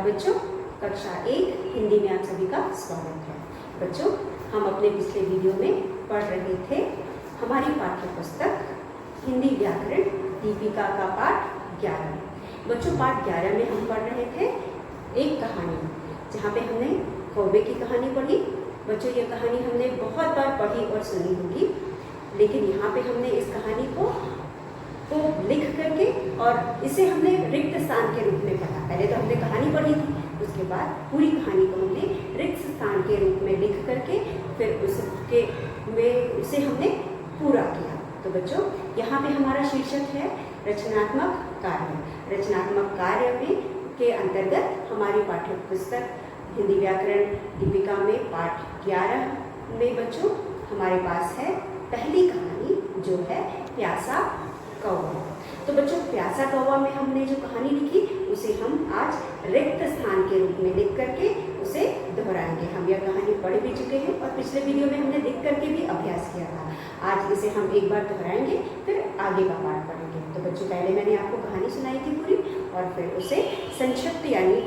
नमस्कार बच्चों, कक्षा 1 हिंदी में आप सभी का स्वागत है। बच्चों, हम अपने पिछले वीडियो में पढ़ रहे थे हमारी पाठ्य पुस्तक हिंदी व्याकरण दीपिका का पाठ 11। बच्चों, पाठ 11 में हम पढ़ रहे थे एक कहानी, जहाँ पे हमने कौवे की कहानी पढ़ी। बच्चों, ये कहानी हमने बहुत बार पढ़ी और सुनी होगी, लेकिन यहाँ पे हमने इस कहानी को लिख करके और इसे हमने रिक्त स्थान के रूप में पढ़ा। पहले तो हमने कहानी पढ़ी थी, उसके बाद पूरी कहानी को हमने रिक्त स्थान के रूप में लिख करके फिर उसे हमने पूरा किया। तो बच्चों, यहाँ पे हमारा शीर्षक है रचनात्मक कार्य। रचनात्मक कार्य में के अंतर्गत हमारी पाठ्य पुस्तक हिंदी व्याकरण दीपिका में पाठ 11 में बच्चों हमारे पास है पहली कहानी, जो है प्यासा कौवा। तो बच्चों, प्यासा कौवा में हमने जो कहानी लिखी उसे हम आज रिक्त स्थान के रूप में लिख करके उसे दोहराएंगे। हम यह कहानी पढ़ भी चुके हैं और पिछले वीडियो में हमने लिख करके भी अभ्यास किया था। आज इसे हम एक बार दोहराएंगे, फिर आगे का पाठ पढ़ेंगे। तो बच्चों, पहले मैंने आपको कहानी सुनाई थी पूरी, और फिर उसे संक्षिप्त यानी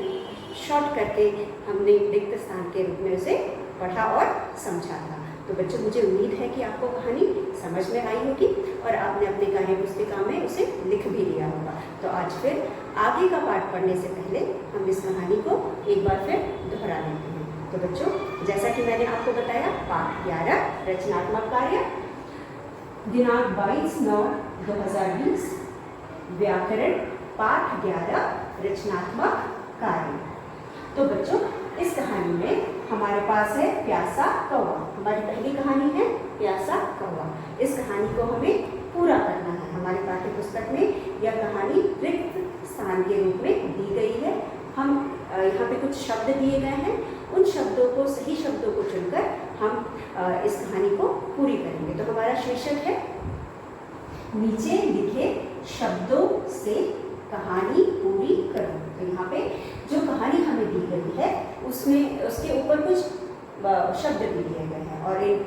शॉर्ट करके हमने रिक्त स्थान के रूप में उसे पढ़ा और समझा था। तो बच्चों, मुझे उम्मीद है कि आपको कहानी समझ में आई होगी और आपने अपनी कार्य पुस्तिका में उसे लिख भी लिया होगा। तो आज फिर आगे का पाठ पढ़ने से पहले हम इस कहानी को एक बार फिर दोहरा लेते हैं। तो बच्चों, जैसा कि मैंने आपको बताया, पाठ 11 रचनात्मक कार्य, दिनांक 22/9/2020, व्याकरण पाठ 11 रचनात्मक कार्य। तो बच्चों, इस कहानी में हमारे पास है प्यासा कौवा। हमारी पहली कहानी है प्यासा कौवा। इस कहानी को हमें पूरा करना है। हमारी पाठ्य पुस्तक में यह कहानी रिक्त स्थान के रूप में दी गई है। हम यहाँ पे कुछ शब्द दिए गए हैं, उन शब्दों को, सही शब्दों को चुनकर हम इस कहानी को पूरी करेंगे। तो हमारा शीर्षक है नीचे लिखे शब्दों से कहानी पूरी करो। तो यहाँ पे जो कहानी हमें दी गई है उसमें उसके ऊपर कुछ शब्द भी दिए गए हैं, और इन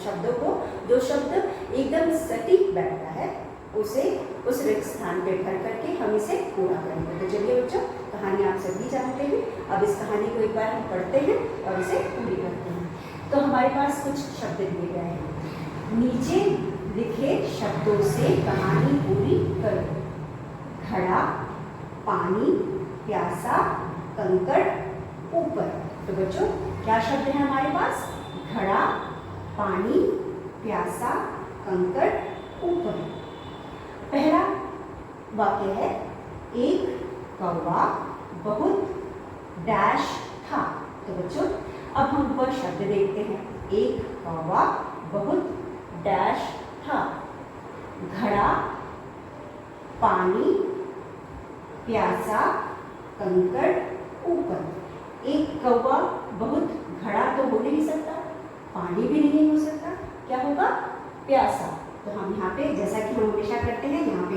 शब्दों को, जो शब्द एकदम सटीक बैठता है, उसे उस रिक्त स्थान पे भर करके हम इसे पूरा करेंगे। तो चलिए बच्चों, कहानी आप सभी जानते हैं। अब इस कहानी को एक बार हम पढ़ते हैं और इसे पूरी करते हैं। तो हमारे पास कुछ शब्द दिए गए हैं। नीचे लिखे शब्दों से कहानी पूरी करो। घड़ा, पानी, प्यासा, कंकड़, ऊपर। तो बच्चों, क्या शब्द है हमारे पास? घड़ा, पानी, प्यासा, कंकड़, ऊपर। पहला वाक्य है एक कौवा बहुत डैश था। तो बच्चों, अब हम वह शब्द देखते हैं। एक कौवा बहुत डैश था। घड़ा, पानी, प्यासा, कंकड़, ऊपर। एक कौवा बहुत, घड़ा तो हो नहीं सकता, पानी भी नहीं हो सकता, क्या होगा? प्यासा। तो हम यहाँ पे, जैसा कि हम हमेशा करते हैं, यहाँ पे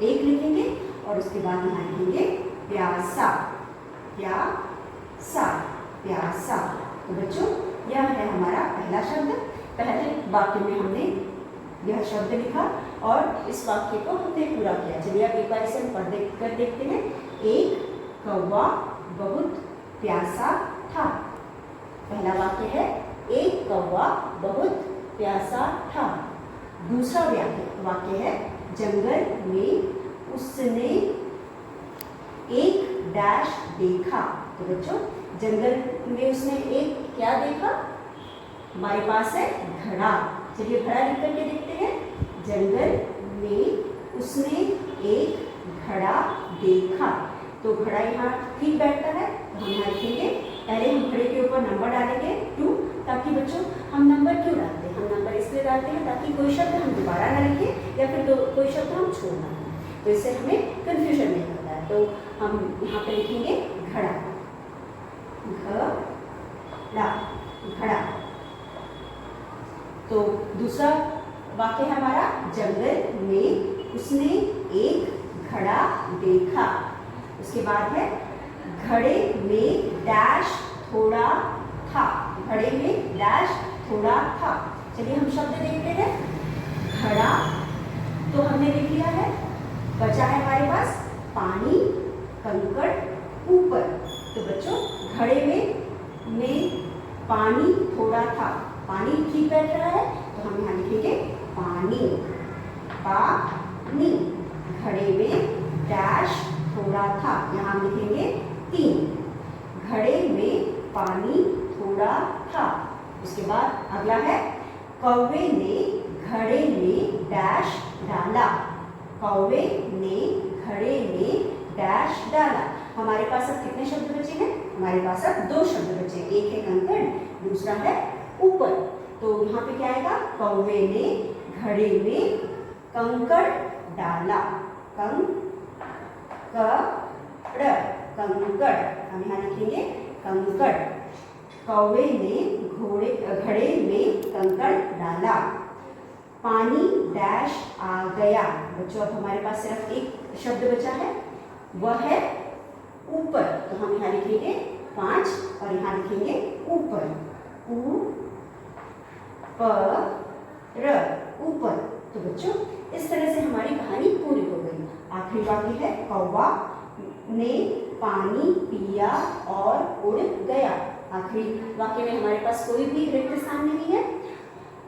एक लिखेंगे और उसके बाद यहाँ लिखेंगे प्यासा, प्यासा, प्यासा। तो बच्चों, यह है हमारा पहला शब्द। पहले वाक्य में हमने यह शब्द लिखा और इस वाक्य को हमने पूरा किया। चलिए अब एक बार इसे हम पढ़ कर देखते हैं। एक कौवा बहुत प्यासा था। पहला वाक्य है एक कौवा बहुत प्यासा था। दूसरा वाक्य है जंगल में उसने एक डैश देखा। तो बच्चों, जंगल में उसने एक क्या देखा? हमारे पास है घड़ा। चलिए घड़ा लिख करके देखते हैं। जंगल में उसने एक घड़ा देखा। तो घड़ा यहाँ ठीक बैठता है, तो हम यहाँ लिखेंगे। पहले हम घड़े के ऊपर नंबर डालेंगे 2, ताकि बच्चों, हम नंबर क्यों डालते हैं? हम नंबर इसलिए डालते हैं ताकि कोई शब्द हम दोबारा ना लिखें या फिर कोई शब्द हम छोड़ ना दें, तो इससे हमें कन्फ्यूजन नहीं होता है। तो हम यहाँ पे लिखेंगे घड़ा, घड़ा, घड़ा। तो दूसरा वाक्य है हमारा जंगल में उसने एक घड़ा देखा। उसके बाद है घड़े में डैश थोड़ा था। घड़े में डैश थोड़ा था। चलिए हम शब्द देखते हैं। घड़ा तो हमने लिख लिया है, बचा है हमारे पास पानी, कंकड़, ऊपर। घड़े में पानी थोड़ा था, पानी ठीक बैठ रहा है तो हम यहाँ लिखेंगे पानी, पानी। घड़े में डैश थोड़ा था, यहाँ हम लिखेंगे 3। घड़े में पानी थोड़ा था। उसके बाद अगला है कौवे ने घड़े में डैश डाला। कौवे ने घड़े में डैश डाला। हमारे पास अब कितने शब्द बचे हैं? हमारे पास अब 2 शब्द बचे हैं, एक है कंकड़, दूसरा है ऊपर। तो यहाँ पे क्या आएगा? कौवे ने घड़े में कंकड़ डाला। कंकड़, कंकड़, हम यहाँ लिखेंगे कंकड़। कौवे ने घड़े में कंकड़ डाला। पानी डैश आ गया। बच्चों अब हमारे पास सिर्फ एक शब्द बचा है, वह है ऊपर। तो हम यहाँ लिखेंगे 5 और यहाँ लिखेंगे ऊपर, ऊपर। तो बच्चों इस तरह से हमारी कहानी पूरी हो गई। आखिरी वाक्य है कौवा ने पानी पिया और उड़ गया। आखिरी वाक्य में हमारे पास कोई भी रिक्त स्थान नहीं है।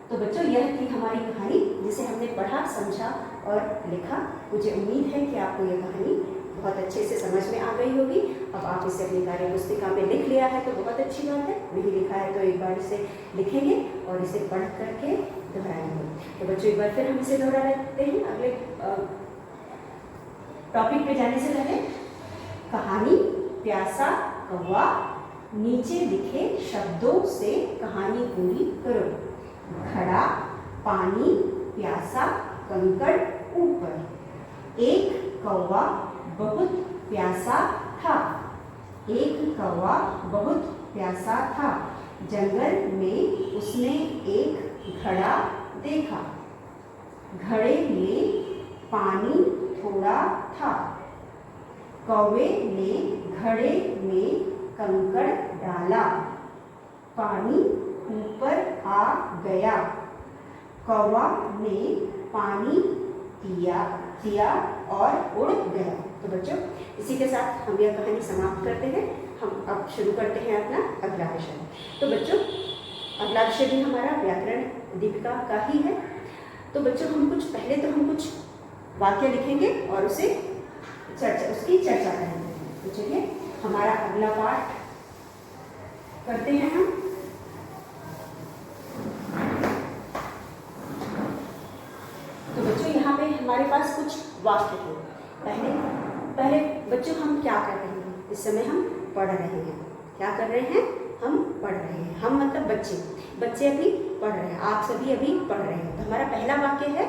तो बच्चों यह थी हमारी कहानी जिसे हमने पढ़ा, समझा और लिखा। मुझे उम्मीद है कि आपको यह कहानी बहुत अच्छे से समझ में आ गई होगी। अब आप इसे अपनी कार्य पुस्तिका में लिख लिया है तो बहुत अच्छी बात है, नहीं लिखा है तो एक बार इसे लिखेंगे और इसे पढ़ करके दोहराएंगे। तो बच्चों एक बार फिर हम इसे दोहरा लेते हैं। अगले टॉपिक पे जाने से पहले कहानी प्यासा कौवा, नीचे लिखे शब्दों से कहानी पूरी करो। घड़ा, पानी, प्यासा, कंकड़, ऊपर। एक कौवा बहुत प्यासा था। एक कौवा बहुत प्यासा था। जंगल में उसने एक घड़ा देखा। घड़े में पानी थोड़ा था। कौवे ने घड़े में कंकड़ डाला। पानी ऊपर आ गया। कौवा ने पानी पिया और उड़ गया। तो बच्चों इसी के साथ हम यह कहानी समाप्त करते हैं। हम अब शुरू करते हैं अपना अगला विषय। तो बच्चों अगला विषय भी हमारा व्याकरण दीपिका का ही है। तो बच्चों हम कुछ वाक्य लिखेंगे और उसकी चर्चा करेंगे। तो चलिए हमारा अगला पाठ करते हैं हम। तो बच्चों यहाँ पे हमारे पास कुछ वाक्य हैं। पहले बच्चों हम क्या कर रहे हैं? इस समय हम पढ़ रहे हैं। क्या कर रहे हैं? हम पढ़ रहे हैं। हम मतलब बच्चे अभी पढ़ रहे हैं। आप सभी अभी पढ़ रहे हैं। तो हमारा पहला वाक्य है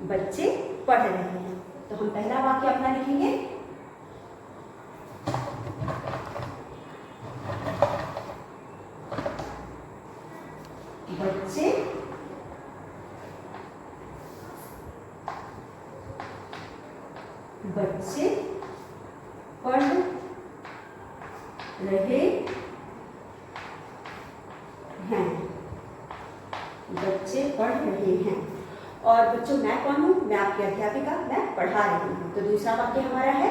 बच्चे पढ़ रहे हैं। तो हम पहला वाक्य अपना लिखेंगे बच्चे पढ़ रहे हैं। बच्चे पढ़ रहे हैं। और बच्चों मैं कौन हूँ? मैं आपकी अध्यापिका, मैं पढ़ा रही हूँ। तो दूसरा वाक्य हमारा है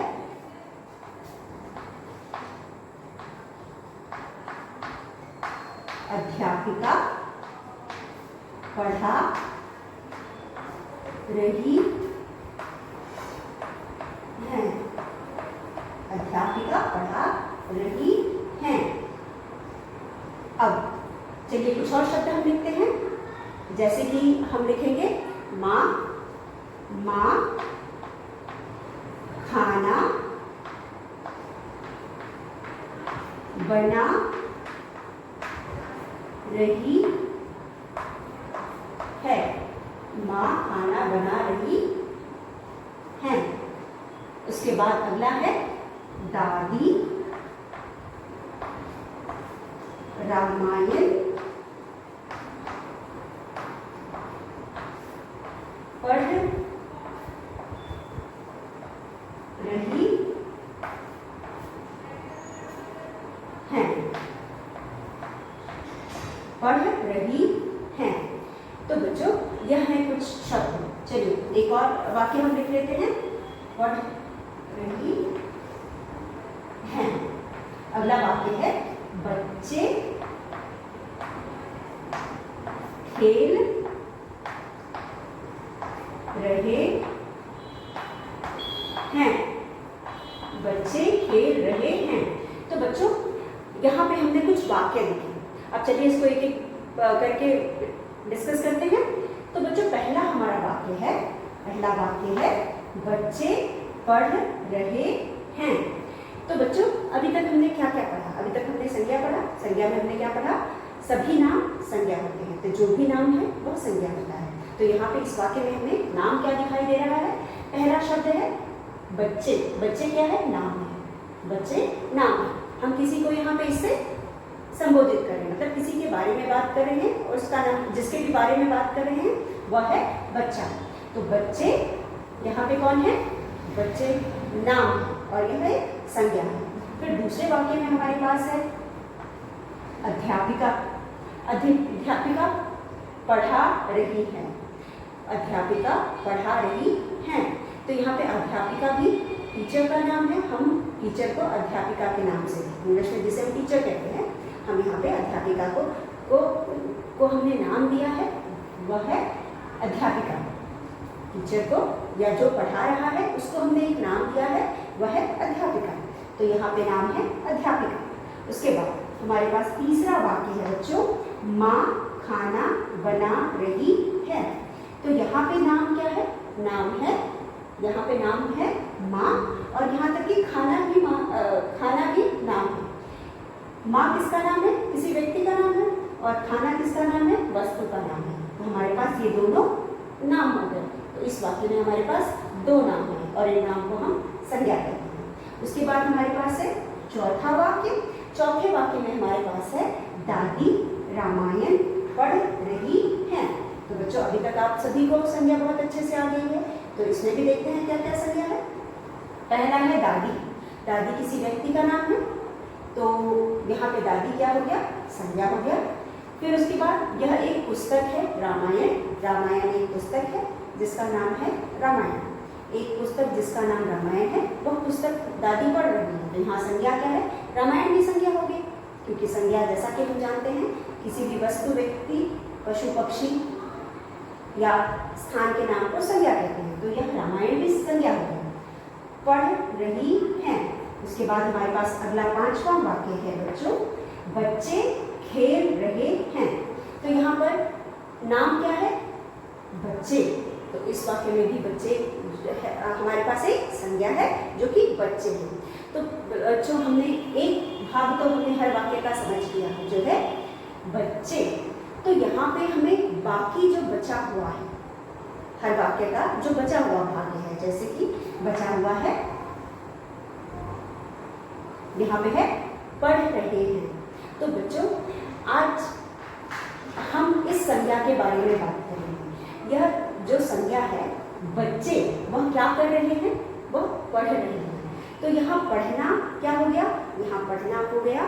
अध्यापिका पढ़ा रही है। अध्यापिका पढ़ा रही हैं। अब चलिए कुछ और शब्द हम लिखते हैं। जैसे कि हम लिखेंगे माँ, खाना बना रही है। माँ खाना बना रही हैं। उसके बाद अगला है दादी रामायण पढ़ रही हैं। पढ़ रही हैं। तो बच्चों यह है कुछ शब्द। चलिए एक और वाक्य हम लिख लेते हैं। पढ़ रही हैं। अगला वाक्य है बच्चे खेल रहे हैं। बच्चे खेल रहे हैं। तो बच्चों यहाँ पे हमने कुछ वाक्य लिखे। अब चलिए इसको एक एक करके डिस्कस करते हैं। तो बच्चों पहला हमारा वाक्य है बच्चे पढ़ रहे हैं। तो बच्चों अभी तक हमने क्या क्या पढ़ा? अभी तक हमने संज्ञा पढ़ा। संज्ञा में हमने क्या पढ़ा? सभी नाम संज्ञा होते हैं, तो जो भी नाम है वह संज्ञा होता है। तो यहाँ पे इस वाक्य में हमें नाम क्या दिखाई दे रहा है? पहला शब्द है बच्चे। बच्चे क्या है? नाम है। बच्चे नाम है। हम किसी को यहाँ पे इससे संबोधित कर रहे हैं, मतलब किसी के बारे में बात कर रहे हैं और उसका नाम, जिसके भी बारे में बात कर रहे हैं वह है बच्चा। तो बच्चे यहाँ पे कौन है? बच्चे नाम है और यह एक संज्ञा है। फिर दूसरे वाक्य में हमारे पास है अध्यापिका। अध्यापिका पढ़ा रही है। अध्यापिका पढ़ा रही हैं। तो यहाँ पे अध्यापिका भी टीचर का नाम है। हम टीचर को अध्यापिका के नाम से, इंग्लिश में जिसे हम टीचर कहते हैं, हम यहाँ पे अध्यापिका को हमने नाम दिया है, वह है अध्यापिका। टीचर को या जो पढ़ा रहा है उसको हमने एक नाम दिया है, वह है अध्यापिका। तो यहाँ पे नाम है अध्यापिका। उसके बाद हमारे पास तीसरा वाक्य है बच्चों, माँ खाना बना रही है। तो यहाँ पे नाम क्या है? नाम है, यहाँ पे नाम है माँ, और यहाँ तक कि खाना भी नाम है। माँ किसका नाम है? किसी व्यक्ति का नाम है, और खाना किसका नाम है? वस्तु का नाम है। तो हमारे पास ये दोनों नाम हो गए। तो इस वाक्य में हमारे पास दो नाम है और इन नाम को हम संज्ञा कहते हैं। उसके बाद हमारे पास है चौथा वाक्य। चौथे वाक्य में हमारे पास है दादी रामायण पढ़ रही हैं। तो बच्चों अभी तक आप सभी को संज्ञा बहुत अच्छे से आ गई है। तो इसमें भी देखते हैं क्या क्या संज्ञा है। पहला है दादी। दादी किसी व्यक्ति का नाम है, तो यहाँ पे दादी क्या हो गया? संज्ञा हो गया। फिर उसके बाद यह एक पुस्तक है रामायण। रामायण एक पुस्तक है जिसका नाम है रामायण। एक पुस्तक जिसका नाम रामायण है, वह पुस्तक दादी पढ़ रही है। तो यहाँ संज्ञा क्या है? रामायण की संज्ञा होगी, क्योंकि संज्ञा जैसा कि हम जानते हैं किसी भी वस्तु, व्यक्ति, पशु, पक्षी या स्थान के नाम को संज्ञा कहते हैं। तो यह रामायण भी संज्ञा होगी। पढ़ रही हैं। उसके बाद हमारे पास अगला पांचवा वाक्य है बच्चों, बच्चे खेल रहे हैं। तो यहाँ पर नाम क्या है? बच्चे। तो इस वाक्य में भी बच्चे हमारे पास एक संज्ञा है जो कि बच्चे हैं। तो बच्चों हमने एक भाग तो हमने हर वाक्य का समझ लिया है, जो है बच्चे। तो यहाँ पे हमें बाकी जो बचा हुआ है हर वाक्य का, जो बचा हुआ भाग है, जैसे कि बचा हुआ है यहाँ पे है पढ़ रहे हैं। तो बच्चों आज हम इस संज्ञा के बारे में बात करेंगे। यह जो संज्ञा है बच्चे, वह क्या कर रहे हैं? वह पढ़ रहे हैं। तो यहाँ पढ़ना क्या हो गया? यहाँ पढ़ना हो गया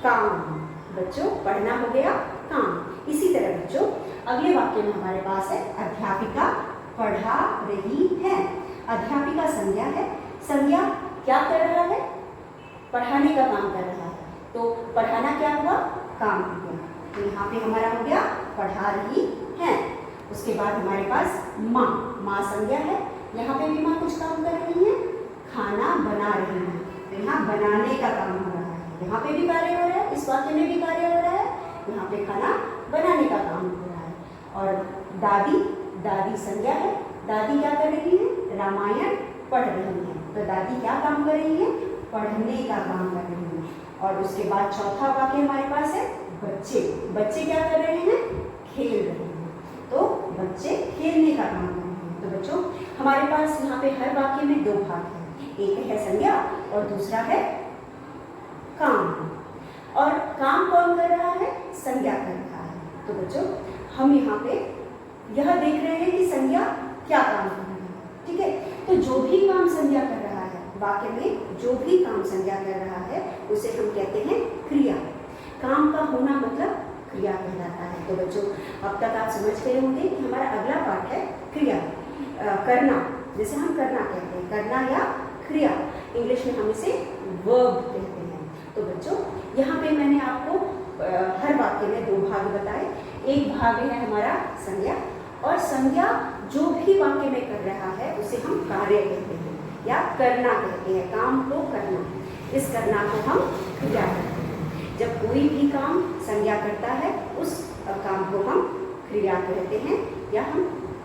काम। बच्चों पढ़ना हो गया काम। इसी तरह बच्चों अगले वाक्य में हमारे पास है अध्यापिका पढ़ा रही है। अध्यापिका संज्ञा है। संज्ञा क्या कर रहा है? पढ़ाने का काम कर रहा है। तो पढ़ाना क्या हुआ? काम हो गया। तो यहाँ पे हमारा हो गया पढ़ा रही है। उसके बाद हमारे पास माँ। माँ संज्ञा है। यहाँ पे भी माँ कुछ काम कर रही है, खाना बना रही है। तो यहाँ बनाने का काम हो रहा है। यहाँ पे भी कार्य हो रहा है, इस वाक्य में भी कार्य हो रहा है। यहाँ पे खाना बनाने का काम हो रहा है। और दादी, दादी संज्ञा है। दादी क्या कर रही है? रामायण पढ़ रही है। तो दादी क्या काम कर रही है? पढ़ने का काम कर रही है। और उसके बाद चौथा वाक्य हमारे पास है बच्चे। बच्चे क्या कर रहे हैं? खेल रहे हैं। तो बच्चे खेलने का काम कर रहे हैं। तो बच्चों हमारे पास यहाँ पे हर वाक्य में दो भाग हैं, एक है संज्ञा और दूसरा है काम। और काम कौन कर रहा है? संज्ञा कर रहा है। तो बच्चों हम यहाँ पे यह देख रहे हैं कि संज्ञा क्या काम कर रही है। ठीक है, तो जो भी काम संज्ञा कर रहा है, वाक्य में जो भी काम संज्ञा कर रहा है उसे हम कहते हैं क्रिया। काम का होना मतलब क्रिया कहलाता है। तो बच्चों अब तक आप समझ गए होंगे कि हमारा अगला पार्ट है क्रिया, करना, जिसे हम करना कहते हैं, करना या क्रिया, इंग्लिश में हम इसे वर्ब कहते हैं। तो बच्चों यहाँ पे मैंने आपको हर वाक्य में दो भाग बताए। एक भाग है हमारा संज्ञा, और संज्ञा जो भी वाक्य में कर रहा है उसे हम कार्य कहते हैं या करना कहते हैं, काम को करना। इस करना को हम क्रिया कहते हैं। जब कोई भी काम संज्ञा करता है उस काम को हम क्रिया कहते हैं या हम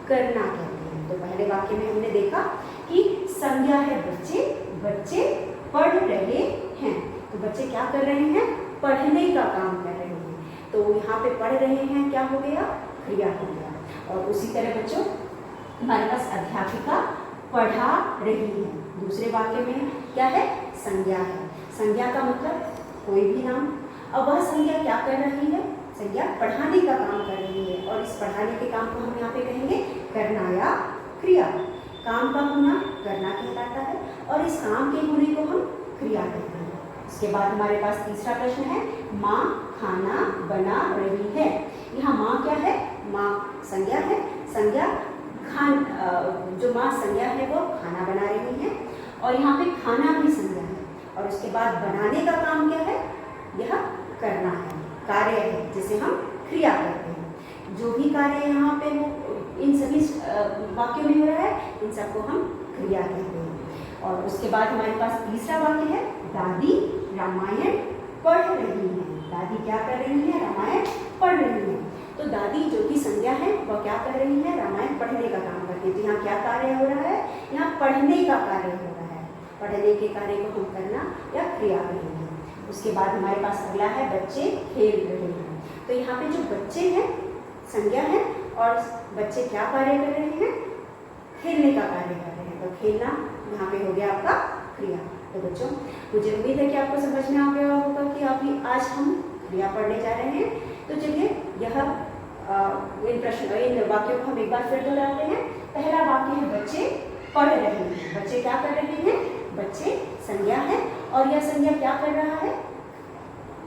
करना कहते हैं। तो पहले वाक्य में हमने देखा कि संज्ञा है बच्चे, बच्चे पढ़ रहे हैं। तो बच्चे क्या कर रहे हैं? पढ़ने का काम कर रहे हैं। तो यहाँ पे पढ़ रहे हैं क्या हो गया? क्रिया हो गया। और उसी तरह बच्चों हमारे पास अध्यापिका पढ़ा रही है। दूसरे वाक्य में क्या है? संज्ञा है। संज्ञा का मतलब कोई भी नाम। अब वह संज्ञा क्या कर रही है? संज्ञा पढ़ाने का काम कर रही है, और इस पढ़ाने के काम को हम यहाँ पे कहेंगे करना या क्रिया। काम का होना करना कहलाता है, और इस काम के होने को हम क्रिया कहते हैं। इसके बाद हमारे पास तीसरा प्रश्न है, माँ खाना बना रही है। यहाँ माँ क्या है? माँ संज्ञा है। संज्ञा जो माँ संज्ञा है वो खाना बना रही है, और यहाँ पे खाना भी संज्ञा है। और उसके बाद बनाने का काम क्या है? यह करना है, कार्य है, जिसे हम क्रिया कहते हैं। जो भी कार्य यहाँ पे वो इन सभी वाक्यों में हो रहा है, इन सबको हम क्रिया कहते हैं। और उसके बाद हमारे पास तीसरा वाक्य है, दादी रामायण पढ़ रही है। दादी क्या कर रही है? रामायण पढ़ रही है। तो दादी जो कि संज्ञा है वह क्या कर रही है? रामायण पढ़ने का काम करती है। तो यहाँ क्या कार्य हो रहा है? यहाँ पढ़ने का कार्य हो रहा है। पढ़ने के कार्य को हम करना या क्रिया कहेंगे। उसके बाद हमारे पास अगला है, बच्चे खेल रहे हैं। तो यहाँ पे जो बच्चे हैं संज्ञा है, और बच्चे क्या कार्य कर रहे हैं? खेलने का कार्य कर रहे हैं। तो खेलना यहाँ पे हो गया आपका क्रिया। तो बच्चों मुझे उम्मीद है कि आपको समझ में आ गया होगा कि अभी आज हम क्रिया पढ़ने जा रहे हैं। तो चलिए इन वाक्यों को हम एक बार फिर दोहराते हैं। पहला वाक्य है, बच्चे पढ़ रहे हैं। बच्चे क्या कर रहे हैं? बच्चे संज्ञा है, और यह संज्ञा क्या कर रहा है?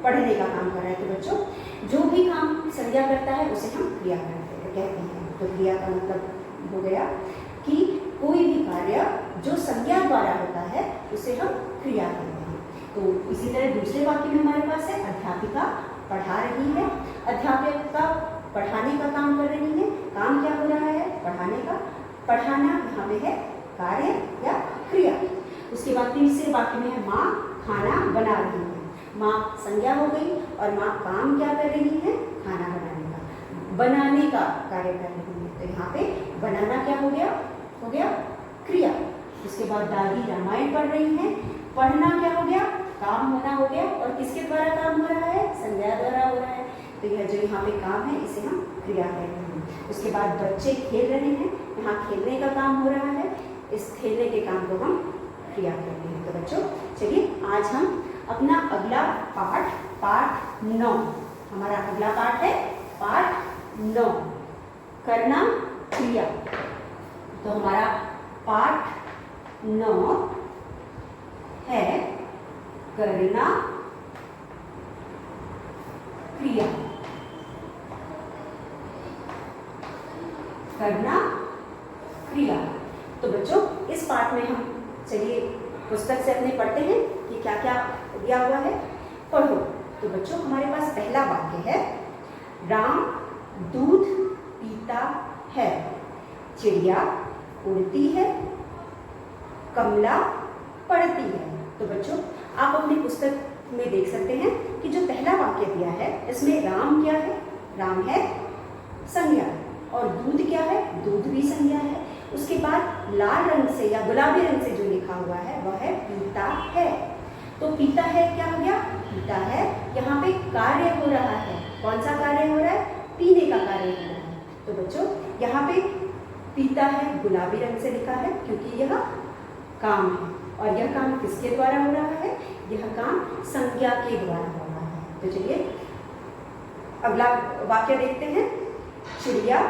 पढ़ने का काम कर रहा है। तो बच्चों जो भी काम संज्ञा करता है उसे हम क्रिया कहते हैं। तो क्रिया का मतलब हो गया कि कोई भी कार्य जो संज्ञा द्वारा होता है उसे हम क्रिया कहते हैं। तो इसी तरह दूसरे वाक्य में हमारे पास है, अध्यापिका पढ़ा रही है। अध्यापिका पढ़ाने का काम कर रही है। काम क्या हो रहा है? पढ़ाने का। पढ़ाना यहाँ पे है कार्य या क्रिया। उसके बाद तीसरे वाक्य में है, माँ खाना बना रही है। माँ संज्ञा हो गई, और माँ काम क्या कर रही है? खाना बनाने का, बनाने का कार्य कर रही है। तो यहाँ पे बनाना क्या हो गया? हो गया क्रिया। उसके बाद दादी रामायण पढ़ रही है। पढ़ना क्या हो गया? काम होना हो गया, और किसके द्वारा काम हो रहा है? संज्ञा द्वारा हो रहा है। तो यह जो यहाँ पे काम है इसे हम क्रिया कहते हैं। उसके बाद बच्चे खेल रहे हैं। यहाँ खेलने का काम हो रहा है। इस खेलने के काम को हम क्रिया कहते हैं। तो बच्चों चलिए आज हम अपना अगला पाठ 9, हमारा अगला पाठ है पाठ 9, करना क्रिया। तो हमारा पाठ 9 है करना क्रिया। करना क्रिया। तो बच्चों इस पाठ में हम चलिए पुस्तक से अपने पढ़ते हैं कि क्या क्या दिया हुआ है, पढ़ो। तो बच्चों हमारे पास पहला वाक्य है, राम दूध पीता है, चिड़िया उड़ती है, कमला पढ़ती है। तो बच्चों आप अपनी पुस्तक में देख सकते हैं कि जो पहला वाक्य दिया है इसमें राम क्या है? राम है संज्ञा, और दूध क्या है? दूध भी संज्ञा है। उसके बाद लाल रंग से या गुलाबी रंग से जो लिखा हुआ है वह है पीता है। तो पीता है क्या हो गया? पीता है। यहाँ पे कार्य हो रहा है। कौन सा कार्य हो रहा है? पीने का कार्य हो रहा है। तो बच्चों यहाँ पे पीता है गुलाबी रंग से लिखा है क्योंकि यह काम है, और यह काम किसके द्वारा हो रहा है? यह काम संज्ञा के द्वारा हो रहा है। तो चलिए अगला वाक्य देखते हैं, चिड़िया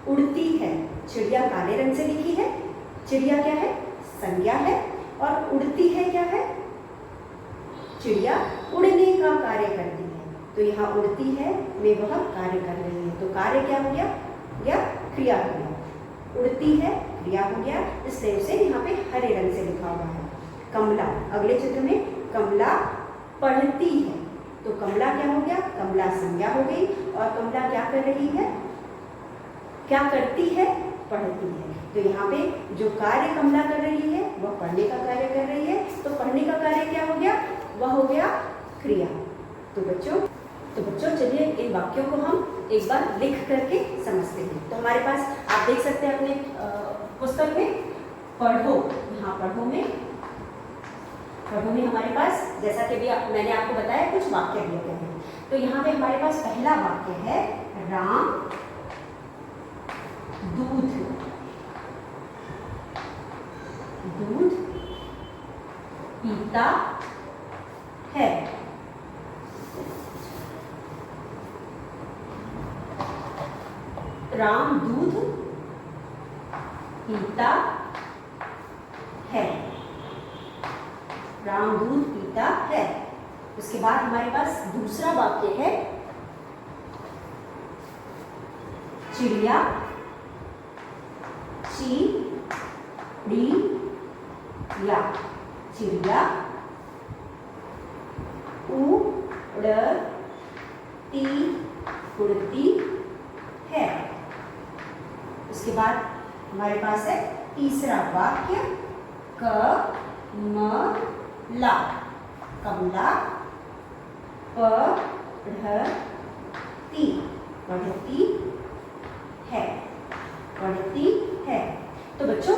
उड़ती है। चिड़िया काले रंग से लिखी है। चिड़िया क्या है? संज्ञा है, और उड़ती है क्या है? चिड़िया उड़ने का कार्य करती है। तो यहाँ उड़ती है में वह कार्य कर रही है। तो कार्य क्या हो गया? या क्रिया हो गया। उड़ती है क्रिया हो गया, इसलिए उसे यहाँ पे हरे रंग से लिखा हुआ है। कमला, अगले चित्र में कमला पढ़ती है, तो कमला क्या हो गया, कमला संज्ञा हो गई। और कमला क्या कर रही है, क्या करती है, पढ़ती है। तो यहाँ पे जो कार्य कमला कर रही है वह पढ़ने का कार्य कर रही है, तो पढ़ने का कार्य क्या हो गया, वह हो गया क्रिया। तो बच्चों चलिए इन वाक्यों को हम एक बार लिख करके समझते हैं। तो हमारे पास आप देख सकते हैं अपने पुस्तक में पढ़ो, यहाँ पढ़ो में हमारे पास जैसा कि भी मैंने आपको बताया कुछ वाक्य दिए गए हैं। तो यहाँ पे हमारे पास पहला वाक्य है राम दूध पीता है। राम दूध पीता है, राम दूध पीता है। उसके बाद हमारे पास दूसरा वाक्य है चिड़िया चिड़िया उड़ती है। उसके बाद हमारे पास है तीसरा वाक्य कमला पढ़ती है। तो बच्चों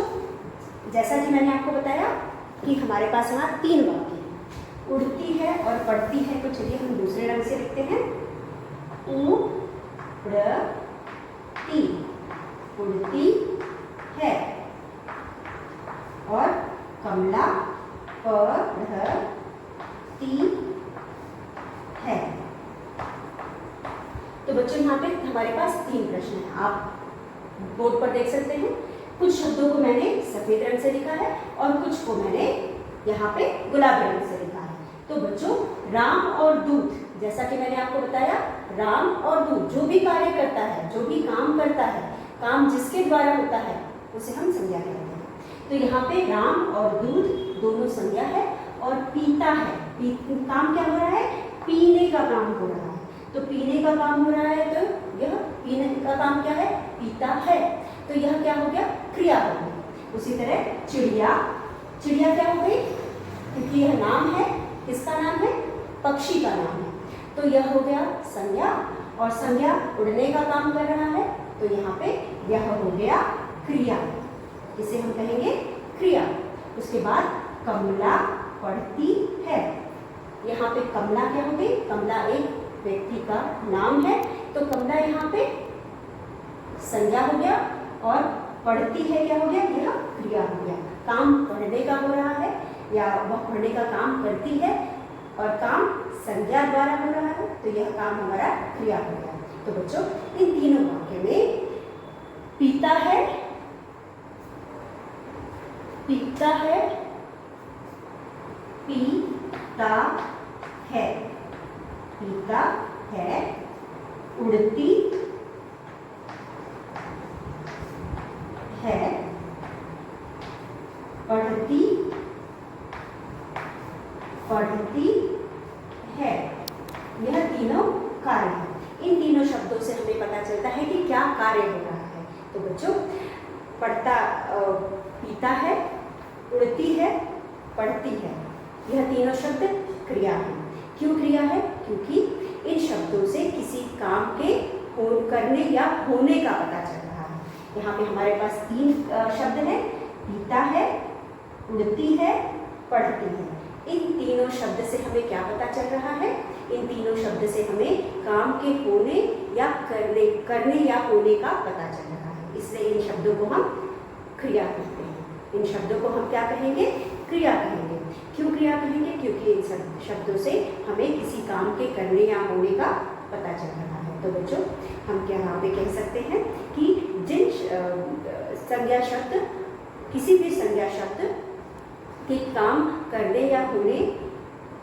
जैसा कि मैंने आपको बताया कि हमारे पास यहाँ 3 वाक्य हैं, उड़ती है और पढ़ती है। तो चलिए हम दूसरे रंग से लिखते हैं, उड़ती है और कमला पढ़ती है। तो बच्चों यहाँ पे हमारे पास 3 प्रश्न हैं, आप बोर्ड पर देख सकते हैं। कुछ शब्दों को मैंने सफेद रंग से लिखा है और कुछ को मैंने यहाँ पे गुलाबी रंग से लिखा है। तो बच्चों राम और दूध, जैसा कि मैंने आपको बताया, राम और दूध जो भी कार्य करता है, जो भी काम करता है, काम जिसके द्वारा होता है उसे हम संज्ञा कहते हैं। तो यहाँ पे राम और दूध दोनों संज्ञा है और पीता है, काम क्या हो रहा है, पीने का काम हो रहा है। तो पीने का काम हो रहा है, तो यह पीने का काम क्या है, पीता है। तो यह क्या हो गया, क्रिया हो गई। उसी तरह चिड़िया क्या हो गई, क्योंकि यह नाम है, किसका नाम है, पक्षी का नाम है। तो यह हो गया संज्ञा, और संज्ञा उड़ने का काम कर रहा है, तो यहाँ पे यह हो गया क्रिया, इसे हम कहेंगे क्रिया। उसके बाद कमला पढ़ती है, यहाँ पे कमला क्या हो गई, कमला एक व्यक्ति का नाम है, तो कमला यहाँ पे संज्ञा हो गया और पढ़ती है क्या हो गया, यह क्रिया हो गया। काम पढ़ने का हो रहा है या वह पढ़ने का काम करती है और काम संज्ञा द्वारा हो रहा है, तो यह काम हमारा क्रिया हो गया। तो बच्चों इन तीनों वाक्य में पीता है, पीता है, उड़ती है, पढ़ती है, यह तीनों कार्य हैं। इन तीनों शब्दों से हमें पता चलता है कि क्या कार्य हो रहा है। तो बच्चों पीता है, उड़ती है, पढ़ती है, यह तीनों शब्द क्रिया है। क्यों क्रिया है, क्योंकि इन शब्दों से किसी काम के करने या होने का पता चल रहा है। यहाँ पे हमारे पास 3 शब्द हैं, पीता है, उड़ती है, पढ़ती है। इन तीनों शब्द से हमें क्या पता चल रहा है, इन तीनों शब्द से हमें काम के होने या करने या होने का पता चल रहा है। इसलिए इन शब्दों को हम क्रिया कहते हैं। इन शब्दों को हम क्या कहेंगे, क्रिया कहेंगे। क्यों क्रिया कहेंगे, क्योंकि इन शब्दों से हमें किसी काम के करने या होने का पता चल रहा है। तो बच्चों हम क्या यहाँ पे कह सकते हैं कि जिन संज्ञा शब्द, किसी भी संज्ञा शब्द के काम करने या होने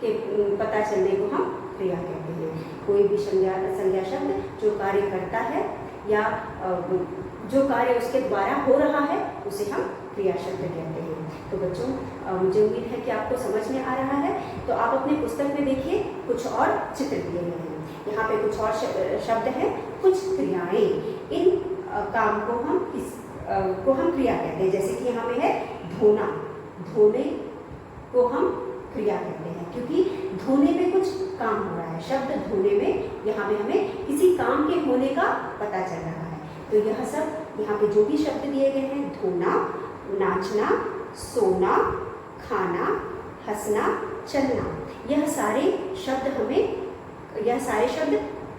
के पता चलने को हम क्रिया कहते हैं। कोई भी संज्ञा शब्द जो कार्य करता है या जो कार्य उसके द्वारा हो रहा है उसे हम क्रिया शब्द कहते हैं। तो बच्चों मुझे उम्मीद है कि आपको समझ में आ रहा है। तो आप अपने पुस्तक में देखिए कुछ और चित्र दिए गए हैं। यहाँ पे कुछ और शब्द हैं, कुछ क्रियाएं। इन काम को हम क्रिया कहते हैं। जैसे कि यहाँ पे है धोना, धोने को हम क्रिया कहते हैं क्योंकि धोने में कुछ काम हो रहा है। शब्द धोने में यहाँ पे हमें किसी काम के होने का पता चल रहा है। तो यह सब यहाँ पे जो भी शब्द दिए गए हैं, धोना, नाचना, सोना, खाना, हंसना, चलना, यह सारे शब्द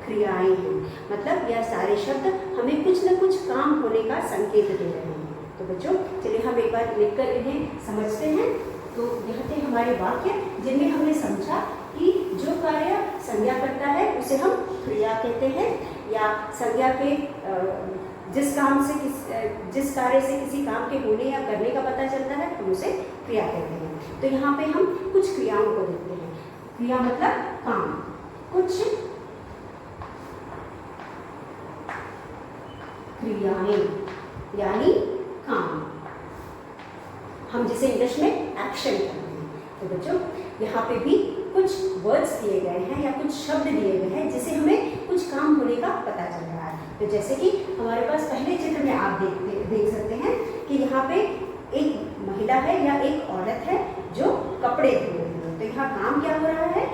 क्रियाएं हैं। मतलब यह सारे शब्द हमें कुछ न कुछ काम होने का संकेत दे रहे हैं। तो बच्चों चलिए हम एक बार लिखकर इन्हें समझते हैं। तो यह थे हमारे वाक्य जिनमें हमने समझा कि जो कार्य संज्ञा करता है उसे हम क्रिया कहते हैं, या संज्ञा के जिस कार्य से किसी काम के होने या करने का पता चलता है हम उसे क्रिया कहते हैं। तो यहाँ पे हम कुछ क्रियाओं को देखते हैं। क्रिया मतलब काम, कुछ क्रियाएं यानी काम, हम जिसे इंग्लिश में एक्शन कहते हैं। तो बच्चों यहाँ पे भी कुछ वर्ड्स दिए गए हैं या कुछ शब्द दिए गए हैं जिसे हमें कुछ काम होने का पता चल रहा है। तो जैसे कि हमारे पास पहले चित्र में आप देख सकते हैं कि यहाँ पे एक महिला है या एक औरत है जो कपड़े धो रही है। तो यहाँ काम क्या हो रहा है?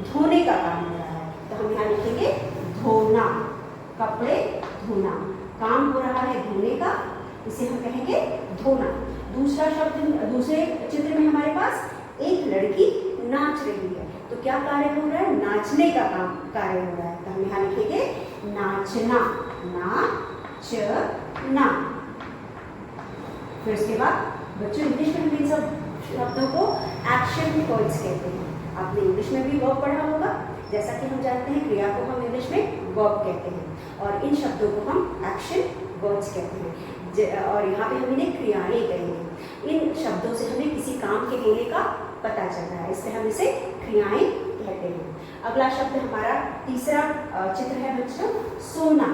धोने का काम हो रहा है। तो हम यहाँ लिखेंगे धोना, कपड़े धोना, काम हो रहा है धोने का, इसे हम कहेंगे धोना। दूसरे चित्र में हमारे पास एक लड़की नाच रही है। तो क्या कार्य हो रहा है? नाचने का कार्य हो रहा है। तो हम यहाँ लिखेंगे नाचना, नाचना। फिर उसके बाद बच्चों इंग्लिश में हम इन सब शब्दों को एक्शन वर्ड्स कहते हैं। आपने इंग्लिश में भी वर्ब पढ़ा होगा। जैसा कि हम जानते हैं क्रिया को हम इंग्लिश में वर्ब कहते हैं और इन शब्दों को हम एक्शन वर्ड्स कहते हैं। और यहाँ पे हम इन्हें क्रियाएं कहेंगे। इन शब्दों से हमें किसी काम के होने का पता चल रहा है, इसलिए हम इसे क्रियाएं कहते हैं। अगला शब्द हमारा तीसरा चित्र है बच्चों सोना।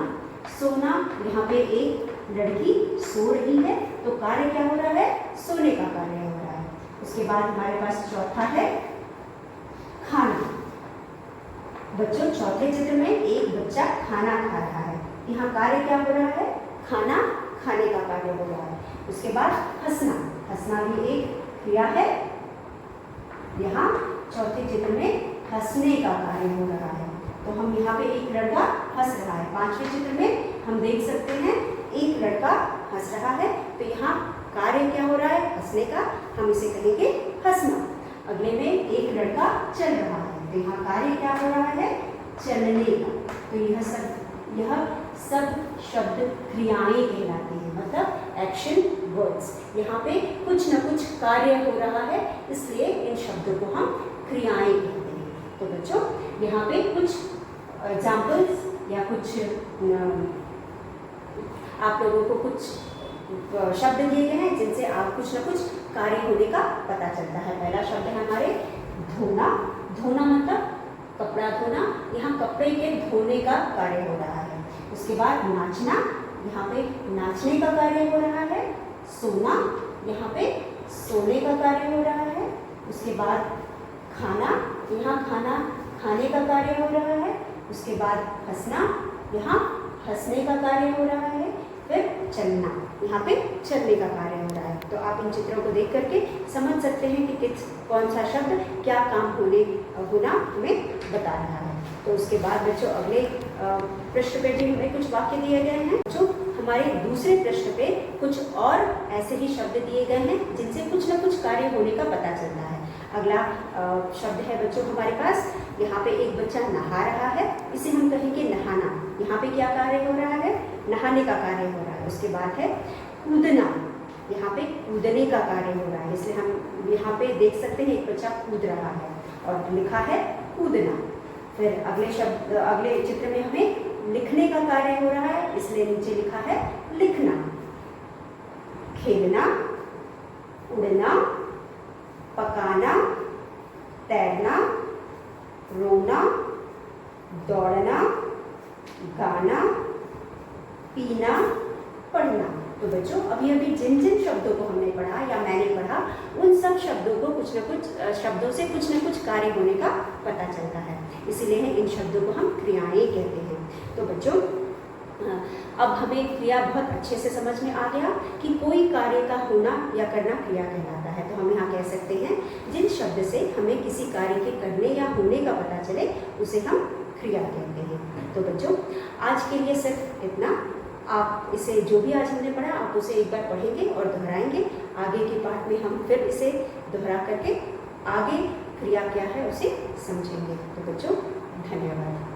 सोना, यहाँ पे एक लड़की सो रही है। तो कार्य क्या हो रहा है? सोने का कार्य हो रहा है। उसके बाद हमारे पास चौथा है खाना। बच्चों चौथे चित्र में एक बच्चा खाना खा रहा है। यहाँ कार्य क्या हो रहा है? खाना खाने का कार्य हो रहा है। उसके बाद हंसना, हंसना भी एक क्रिया है। यहाँ चौथे चित्र में हंसने का कार्य हो रहा है। तो हम यहाँ पे एक लड़का हंस रहा है। पांचवें चित्र में हम देख सकते हैं एक लड़का हंस रहा है। तो यहाँ कार्य क्या हो रहा है? हंसने का, हम इसे कहेंगे हंसना। अगले में एक लड़का चल रहा है। तो यहाँ कार्य क्या हो रहा है? चलने का। तो यह सब शब्द क्रियाएं कहलाते हैं, मतलब एक्शन वर्ड्स। यहाँ पे कुछ न कुछ कार्य हो रहा है, इसलिए इन शब्दों को हम क्रियाएं कहते हैं। तो बच्चों यहाँ पे कुछ एग्जाम्पल्स या कुछ आप लोगों को कुछ शब्द दिए गए हैं जिनसे आप कुछ न कुछ कार्य होने का पता चलता है। पहला शब्द है हमारे धोना। धोना मतलब कपड़ा धोना, यहाँ कपड़े के धोने का कार्य हो रहा है। उसके बाद नाचना, यहाँ पे नाचने का कार्य हो रहा है। सोना, यहाँ पे सोने का कार्य हो रहा है। उसके बाद खाना, यहाँ खाना खाने का कार्य हो रहा है। उसके बाद हंसना, यहाँ हंसने का कार्य हो रहा है। फिर चलना, यहाँ पे चलने का कार्य हो रहा है। तो आप इन चित्रों को देख करके समझ सकते हैं कि कौन सा शब्द क्या काम होना हमें बता रहा है। तो उसके बाद बच्चों अगले पृष्ठ पे भी हमें कुछ वाक्य दिए गए हैं। जो हमारे दूसरे पृष्ठ पे कुछ और ऐसे ही शब्द दिए गए हैं जिनसे कुछ न कुछ कार्य होने का पता चलता है। अगला शब्द है बच्चों हमारे पास, यहाँ पे एक बच्चा नहा रहा है, इसे हम कहेंगे नहाना। यहाँ पे क्या कार्य हो रहा है? नहाने का कार्य हो रहा है। उसके बाद है कूदना, यहाँ पे कूदने का कार्य हो रहा है, इसलिए हम यहाँ पे देख सकते हैं एक बच्चा कूद रहा है और लिखा है कूदना। फिर अगले चित्र में हमें लिखने का कार्य हो रहा है, इसलिए नीचे लिखा है लिखना। खेलना, उड़ना, पकाना, तैरना, रोना, दौड़ना, गाना, पीना, पढ़ना। तो बच्चों अभी अभी जिन जिन शब्दों को हमने पढ़ा या मैंने पढ़ा, उन सब शब्दों को कुछ न कुछ शब्दों से कुछ न कुछ कार्य होने का पता चलता है, इसीलिए इन शब्दों को हम क्रियाएं कहते हैं। तो बच्चों अब हमें क्रिया बहुत अच्छे से समझ में आ गया कि कोई कार्य का होना या करना क्रिया कहलाता है। तो हम यहाँ कह सकते हैं जिन शब्द से हमें किसी कार्य के करने या होने का पता चले उसे हम क्रिया कहते हैं। तो बच्चों आज के लिए सिर्फ इतना। आप इसे जो भी आज हमने पढ़ा आप उसे एक बार पढ़ेंगे और दोहराएंगे। आगे के पाठ में हम फिर इसे दोहरा करके आगे क्रिया क्या है उसे समझेंगे। तो बच्चों धन्यवाद।